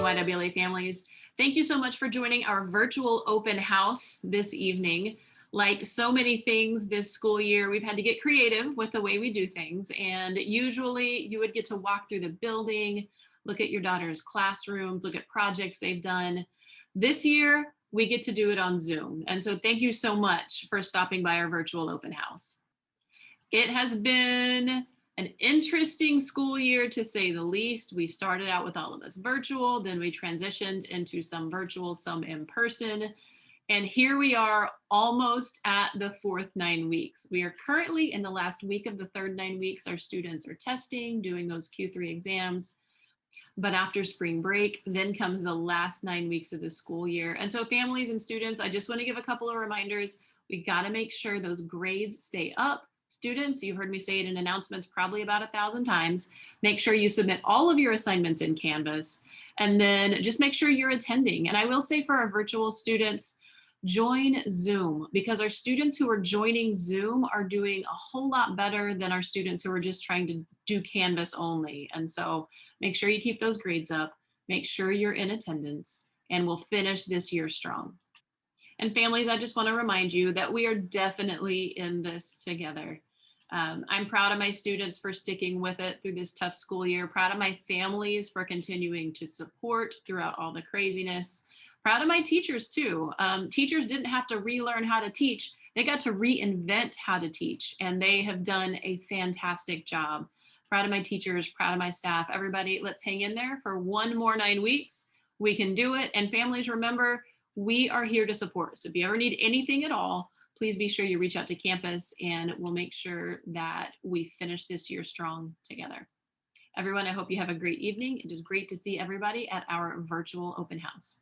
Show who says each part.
Speaker 1: YWLA families. Thank you so much for joining our virtual open house this evening. Like so many things this school year, we've had to get creative with the way we do things. And usually you would get to walk through the building, look at your daughter's classrooms, look at projects they've done. This year, we get to do it on Zoom. And so thank you so much for stopping by our virtual open house. It has been an interesting school year, to say the least. We started out with all of us virtual, then we transitioned into some virtual, some in person. And here we are almost at the fourth 9 weeks. We are currently in the last week of the third 9 weeks. Our students are testing, doing those Q3 exams. But after spring break, then comes the last 9 weeks of the school year. And so families and students, I just want to give a couple of reminders. We got to make sure those grades stay up. Students, you've heard me say it in announcements probably about 1,000 times. Make sure you submit all of your assignments in Canvas, and then just make sure you're attending. And I will say for our virtual students, join Zoom, because our students who are joining Zoom are doing a whole lot better than our students who are just trying to do Canvas only. And so make sure you keep those grades up, make sure you're in attendance, and we'll finish this year strong. And families, I just want to remind you that we are definitely in this together. I'm proud of my students for sticking with it through this tough school year, proud of my families for continuing to support throughout all the craziness. Proud of my teachers too. Teachers didn't have to relearn how to teach. They got to reinvent how to teach, and they have done a fantastic job. Proud of my teachers, proud of my staff. Everybody, let's hang in there for one more 9 weeks. We can do it. And families, remember, we are here to support. So if you ever need anything at all, please be sure you reach out to campus, and we'll make sure that we finish this year strong together. Everyone, I hope you have a great evening. It is great to see everybody at our virtual open house.